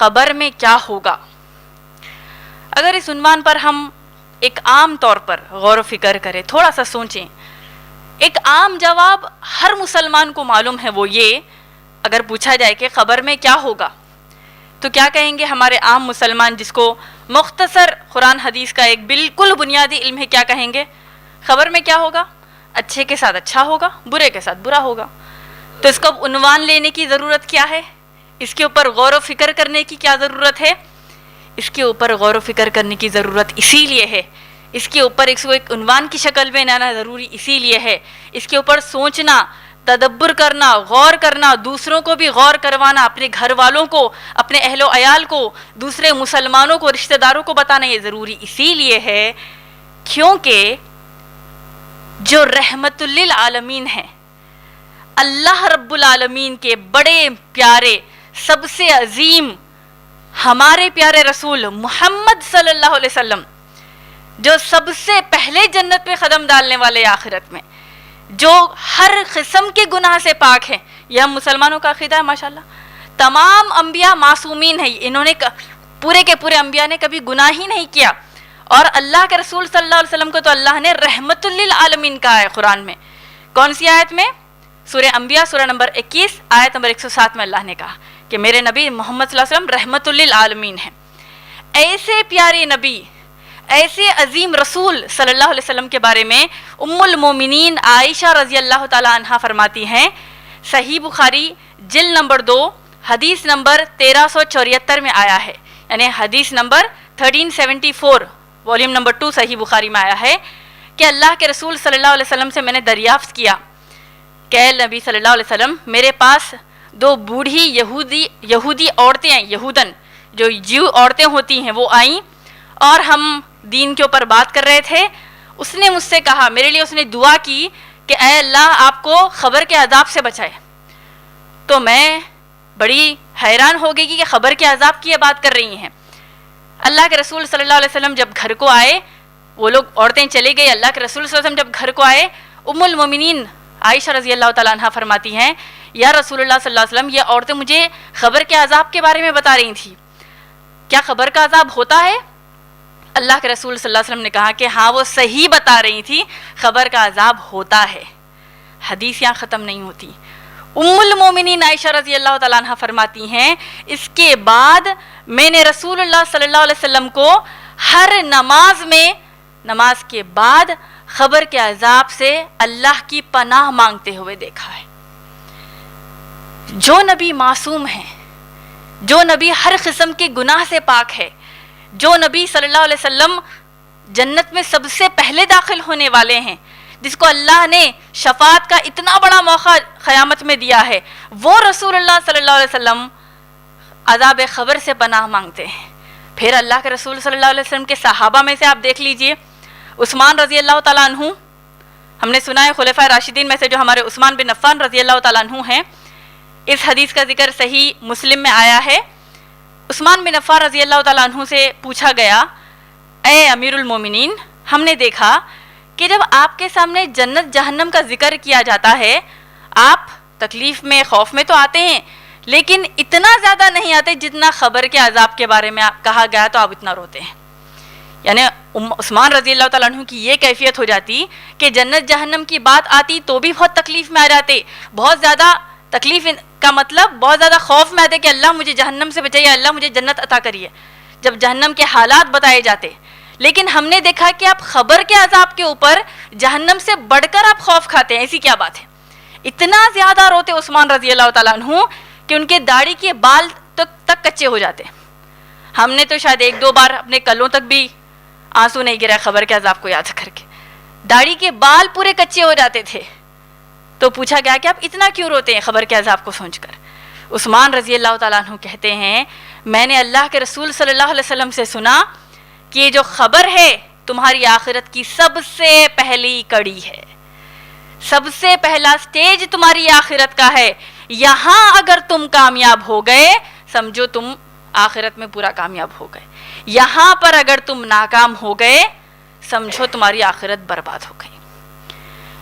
قبر میں کیا ہوگا. اگر اس عنوان پر ہم ایک عام طور پر غور و فکر کریں, تھوڑا سا سوچیں, ایک عام جواب ہر مسلمان کو معلوم ہے, وہ یہ, اگر پوچھا جائے کہ قبر میں کیا ہوگا تو کیا کہیں گے ہمارے عام مسلمان, جس کو مختصر قرآن حدیث کا ایک بالکل بنیادی علم ہے, کیا کہیں گے؟ قبر میں کیا ہوگا؟ اچھے کے ساتھ اچھا ہوگا, برے کے ساتھ برا ہوگا. تو اس کو اب عنوان لینے کی ضرورت کیا ہے؟ اس کے اوپر غور و فکر کرنے کی کیا ضرورت ہے؟ اس کے اوپر غور و فکر کرنے کی ضرورت اسی لیے ہے, اس کے اوپر ایک عنوان کی شکل میں لانا ضروری اسی لیے ہے, اس کے اوپر سوچنا, تدبر کرنا, غور کرنا, دوسروں کو بھی غور کروانا, اپنے گھر والوں کو, اپنے اہل و عیال کو, دوسرے مسلمانوں کو, رشتہ داروں کو بتانا یہ ضروری اسی لیے ہے کیونکہ جو رحمت للعالمین ہیں, اللہ رب العالمین کے بڑے پیارے, سب سے عظیم ہمارے پیارے رسول محمد صلی اللہ علیہ وسلم, جو سب سے پہلے جنت میں قدم ڈالنے والے آخرت میں, جو ہر قسم کے گناہ سے پاک ہیں, یہ ہم مسلمانوں کا عقیدہ ہے ماشاءاللہ. تمام انبیاء معصومین ہیں, انہوں نے پورے کے پورے انبیاء نے کبھی گناہ ہی نہیں کیا, اور اللہ کے رسول صلی اللہ علیہ وسلم کو تو اللہ نے رحمت للعالمین کہا ہے قرآن میں. کون سی آیت میں؟ سورہ انبیاء سورہ نمبر 21 آیت نمبر 107 میں اللہ نے کہا کہ میرے نبی محمد صلی اللہ علیہ وسلم رحمت للعالمین ہیں. ایسے پیارے نبی, ایسے عظیم رسول صلی اللہ علیہ وسلم کے بارے میں ام المومنین عائشہ رضی اللہ تعالی عنہا فرماتی ہیں, صحیح بخاری جلد نمبر 2 حدیث نمبر 1374 میں آیا ہے, یعنی حدیث نمبر 1374 والیوم نمبر 2 صحیح بخاری میں آیا ہے کہ اللہ کے رسول صلی اللہ علیہ وسلم سے میں نے دریافت کیا کہ اے نبی صلی اللہ علیہ وسلم, میرے پاس 2 بوڑھی یہودی عورتیں ہیں, یہودن جو جیو عورتیں ہوتی ہیں وہ آئیں اور ہم دین کے اوپر بات کر رہے تھے. اس نے مجھ سے کہا, میرے لیے اس نے دعا کی کہ اے اللہ آپ کو قبر کے عذاب سے بچائے. تو میں بڑی حیران ہو گئی کہ قبر کے عذاب کی یہ بات کر رہی ہیں. اللہ کے رسول صلی اللہ علیہ وسلم جب گھر کو آئے, وہ لوگ عورتیں چلے گئی, اللہ کے رسول صلی اللہ علیہ وسلم جب گھر کو آئے, ام المومنین عائشہ رضی اللہ تعالیٰ عنہ فرماتی ہیں, یا رسول اللہ صلی اللہ علیہ وسلم, یہ عورتیں مجھے قبر کے عذاب کے بارے میں بتا رہی تھیں, کیا قبر کا عذاب ہوتا ہے؟ اللہ کے رسول صلی اللہ علیہ وسلم نے کہا کہ ہاں وہ صحیح بتا رہی تھی, قبر کا عذاب ہوتا ہے. حدیث یہاں ختم نہیں ہوتی. ام المومنین عائشہ رضی اللہ تعالیٰ عنہ فرماتی ہیں, اس کے بعد میں نے رسول اللہ صلی اللہ علیہ وسلم کو ہر نماز میں, نماز کے بعد قبر کے عذاب سے اللہ کی پناہ مانگتے ہوئے دیکھا ہے. جو نبی معصوم ہیں, جو نبی ہر قسم کے گناہ سے پاک ہے, جو نبی صلی اللہ علیہ وسلم جنت میں سب سے پہلے داخل ہونے والے ہیں, جس کو اللہ نے شفاعت کا اتنا بڑا موقع قیامت میں دیا ہے, وہ رسول اللہ صلی اللہ علیہ وسلم عذاب قبر سے پناہ مانگتے ہیں. پھر اللہ کے رسول صلی اللہ علیہ وسلم کے صحابہ میں سے آپ دیکھ لیجئے, عثمان رضی اللہ تعالیٰ عنہ, ہم نے سنا ہے خلفائے راشدین میں سے جو ہمارے عثمان بن عفان رضی اللہ تعالیٰ عنہ ہیں, اس حدیث کا ذکر صحیح مسلم میں آیا ہے. عثمان بن عفان رضی اللہ تعالیٰ عنہ سے پوچھا گیا, اے امیر المومنین, ہم نے دیکھا کہ جب آپ کے سامنے جنت جہنم کا ذکر کیا جاتا ہے, آپ تکلیف میں, خوف میں تو آتے ہیں, لیکن اتنا زیادہ نہیں آتے جتنا قبر کے عذاب کے بارے میں کہا گیا تو آپ اتنا روتے ہیں. یعنی عثمان رضی اللہ تعالیٰ عنہ کی یہ کیفیت ہو جاتی کہ جنت جہنم کی بات آتی تو بھی بہت تکلیف میں آ جاتے, بہت زیادہ تکلیف کا مطلب بہت زیادہ خوف میں آتے کہ اللہ مجھے جہنم سے بچائیے, اللہ مجھے جنت عطا کریے, جب جہنم کے حالات بتائے جاتے. لیکن ہم نے دیکھا کہ آپ قبر کے عذاب کے اوپر جہنم سے بڑھ کر آپ خوف کھاتے ہیں, ایسی کیا بات ہے؟ اتنا زیادہ روتے عثمان رضی اللہ تعالیٰ عنہ کہ ان کے داڑھی کے بال تک کچے ہو جاتے. ہم نے تو شاید 1-2 بار اپنے کلوں تک بھی آنسو نہیں گرا قبر کے عذاب کو یاد کر کے, داڑھی کے بال پورے کچے ہو جاتے تھے. تو پوچھا گیا کہ آپ اتنا کیوں روتے ہیں قبر کے عذاب کو سوچ کر؟ عثمان رضی اللہ تعالیٰ عنہ کہتے ہیں, میں نے اللہ کے رسول صلی اللہ علیہ وسلم سے سنا کہ یہ جو خبر ہے تمہاری آخرت کی سب سے پہلی کڑی ہے, سب سے پہلا سٹیج تمہاری آخرت کا ہے. یہاں اگر تم کامیاب ہو گئے سمجھو تم آخرت میں پورا کامیاب ہو گئے, یہاں پر اگر تم ناکام ہو گئے سمجھو تمہاری آخرت برباد ہو گئی.